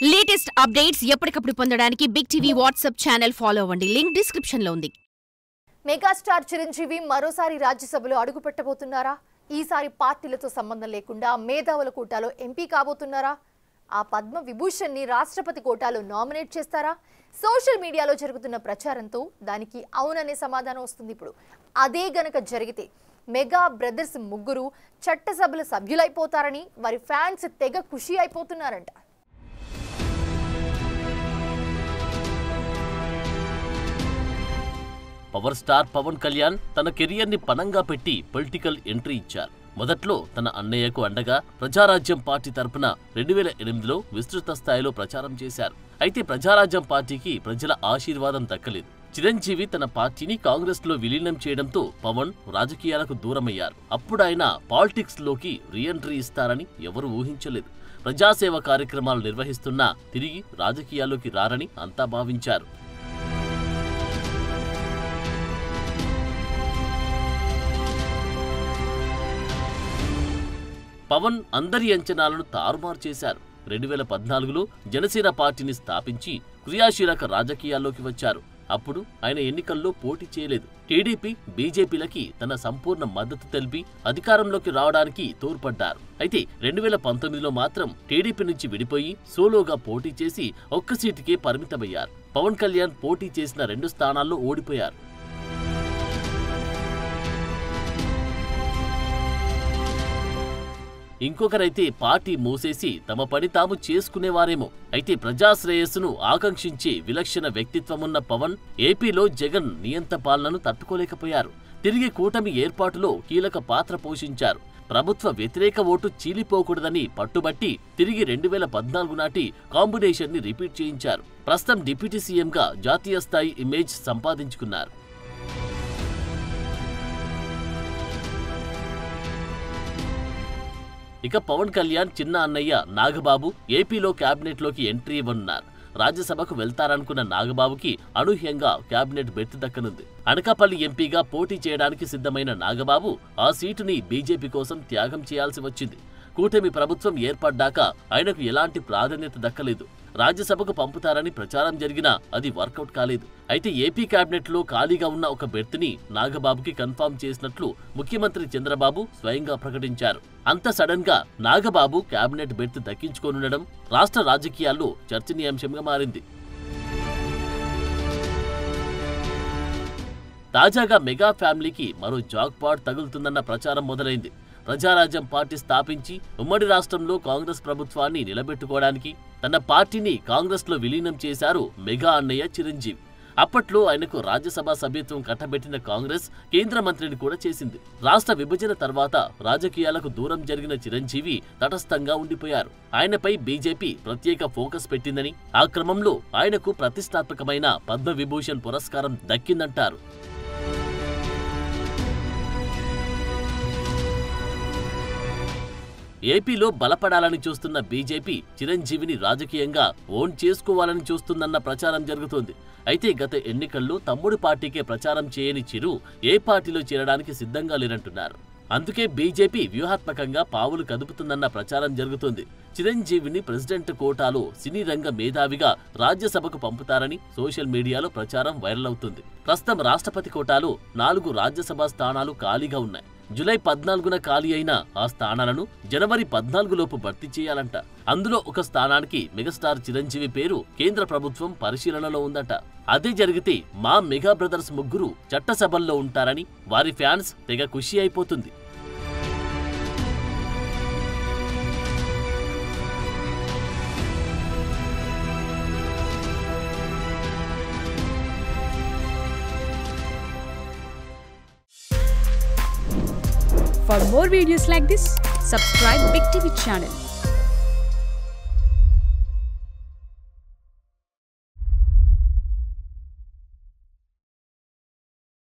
Latest updates ఎప్పటికప్పుడు పొందడానికి Big TV WhatsApp channel follow అవ్వండి. లింక్ డిస్క్రిప్షన్ లో ఉంది. మెగాస్టార్ చిరంజీవి మరోసారి రాజ్యసభలో అడుగుపెట్టబోతున్నారా? ఈసారి పార్టీలతో సంబంధం లేకుండా మేధావుల కోటాలో ఎంపీ కాబోతున్నారా? ఆ పద్మ విభూషణ్ ని రాష్ట్రపతి కోటాలో నామినేట్ చేస్తారా? సోషల్ మీడియాలో జరుగుతున్న ప్రచారంతో దానికి అవుననే సమాధానం వస్తుంది. ఇప్పుడు అదే గనక జరిగితే మెగా బ్రదర్స్ ముగ్గురు చట్టసభల సభ్యులైపోతారని వారి ఫ్యాన్స్ తెగ ఖుషి అయిపోతున్నారంట. పవర్ స్టార్ పవన్ కళ్యాణ్ తన కెరియర్ ని పనంగా పెట్టి పొలిటికల్ ఎంట్రీ ఇచ్చారు. మొదట్లో తన అన్నయ్యకు అండగా ప్రజారాజ్యం పార్టీ తరపున 2008లో విస్తృత స్థాయిలో ప్రచారం చేశారు. అయితే ప్రజారాజ్యం పార్టీకి ప్రజల ఆశీర్వాదం దక్కలేదు. చిరంజీవి తన పార్టీని కాంగ్రెస్ లో విలీనం చేయడంతో పవన్ రాజకీయాలకు దూరమయ్యారు. అప్పుడు ఆయన పాలిటిక్స్ లోకి రీఎంట్రీ ఇస్తారని ఎవరూ ఊహించలేదు. ప్రజాసేవ కార్యక్రమాలు నిర్వహిస్తున్నా తిరిగి రాజకీయాల్లోకి రారని అంతా భావించారు. పవన్ అందరి అంచనాలను తారుమారు చేశారు. 2014లో జనసేన పార్టీని స్థాపించి క్రియాశీలక రాజకీయాల్లోకి వచ్చారు. అప్పుడు ఆయన ఎన్నికల్లో పోటీ చేయలేదు. టీడీపీ, బీజేపీలకి తన సంపూర్ణ మద్దతు తెలిపి అధికారంలోకి రావడానికి తోడ్పడ్డారు. అయితే 2019లో మాత్రం టీడీపీ నుంచి విడిపోయి సోలోగా పోటీ చేసి ఒక్క సీటుకే పరిమితమయ్యారు. పవన్ కళ్యాణ్ పోటీ చేసిన 2 స్థానాల్లో ఓడిపోయారు. ఇంకొకరైతే పార్టీ మూసేసి తమ పని తాము చేసుకునేవారేమో. అయితే ప్రజాశ్రేయస్సును ఆకాంక్షించే విలక్షణ వ్యక్తిత్వమున్న పవన్ ఏపీలో జగన్ నియంత పాలనను తట్టుకోలేకపోయారు. తిరిగి కూటమి ఏర్పాటులో కీలక పాత్ర పోషించారు. ప్రభుత్వ వ్యతిరేక ఓటు చీలిపోకూడదని పట్టుబట్టి తిరిగి 2014 నాటి కాంబినేషన్ ని రిపీట్ చేయించారు. ప్రస్తుతం డిప్యూటీ సీఎంగా జాతీయ స్థాయి ఇమేజ్ సంపాదించుకున్నారు. ఇక పవన్ కళ్యాణ్ చిన్న అన్నయ్య నాగబాబు ఏపీలో క్యాబినెట్ లోకి ఎంట్రీ ఇవ్వనున్నారు. రాజ్యసభకు వెళ్తారనుకున్న నాగబాబుకి అనూహ్యంగా క్యాబినెట్ బెర్త్ దక్కనుంది. అనకాపల్లి ఎంపీగా పోటీ చేయడానికి సిద్ధమైన నాగబాబు ఆ సీటుని బీజేపీ కోసం త్యాగం చేయాల్సి వచ్చింది. కూటమి ప్రభుత్వం ఏర్పడ్డాక ఆయనకు ఎలాంటి ప్రాధాన్యత దక్కలేదు. రాజ్యసభకు పంపుతారని ప్రచారం జరిగినా అది వర్కౌట్ కాలేదు. అయితే ఏపీ క్యాబినెట్ లో ఖాళీగా ఉన్న ఒక బెర్త్ ని నాగబాబుకి కన్ఫర్మ్ చేసినట్లు ముఖ్యమంత్రి చంద్రబాబు స్వయంగా ప్రకటించారు. అంత సడన్ గా నాగబాబు క్యాబినెట్ బెర్త్ దక్కించుకోనుండడం రాష్ట్ర రాజకీయాల్లో చర్చనీయాంశంగా మారింది. తాజాగా మెగా ఫ్యామిలీకి మరో జాక్పాట్ తగులుతుందన్న ప్రచారం మొదలైంది. ప్రజారాజ్యం పార్టీ స్థాపించి ఉమ్మడి రాష్ట్రంలో కాంగ్రెస్ ప్రభుత్వాన్ని నిలబెట్టుకోవడానికి తన పార్టీని కాంగ్రెస్ లో విలీనం చేశారు మెగా అన్నయ్య చిరంజీవి. అప్పట్లో ఆయనకు రాజ్యసభ సభ్యత్వం కట్టబెట్టిన కాంగ్రెస్ కేంద్ర మంత్రిని కూడా చేసింది. రాష్ట్ర విభజన తర్వాత రాజకీయాలకు దూరం జరిగిన చిరంజీవి తటస్థంగా ఉండిపోయారు. ఆయనపై బీజేపీ ప్రత్యేక ఫోకస్ పెట్టిందని, ఆ క్రమంలో ఆయనకు ప్రతిష్టాత్మకమైన పద్మ విభూషణ్ పురస్కారం దక్కిందంటారు. ఏపీలో బలపడాలని చూస్తున్న బీజేపీ చిరంజీవిని రాజకీయంగా ఓన్ చేసుకోవాలని చూస్తుందన్న ప్రచారం జరుగుతోంది. అయితే గత ఎన్నికల్లో తమ్ముడు పార్టీకే ప్రచారం చేయని చిరు ఏ పార్టీలో చేరడానికి సిద్ధంగా లేరంటున్నారు. అందుకే బీజేపీ వ్యూహాత్మకంగా పావులు కదుపుతుందన్న ప్రచారం జరుగుతోంది. చిరంజీవిని ప్రెసిడెంట్ కోటాలో సినీ రంగ మేధావిగా రాజ్యసభకు పంపుతారని సోషల్ మీడియాలో ప్రచారం వైరల్ అవుతుంది. ప్రస్తుతం రాష్ట్రపతి కోటాలో 4 రాజ్యసభ స్థానాలు ఖాళీగా ఉన్నాయి. జూలై 14న ఖాళీ అయిన ఆ స్థానాలను జనవరి 14 లోపు భర్తీ చేయాలంట. అందులో ఒక స్థానానికి మెగాస్టార్ చిరంజీవి పేరు కేంద్ర ప్రభుత్వం పరిశీలనలో ఉందట. అదే జరిగితే మా మెగా బ్రదర్స్ ముగ్గురు చట్టసభల్లో ఉంటారని వారి ఫ్యాన్స్ తెగ ఖుషి అయిపోతుంది. For more videos like this, subscribe Big TV channel.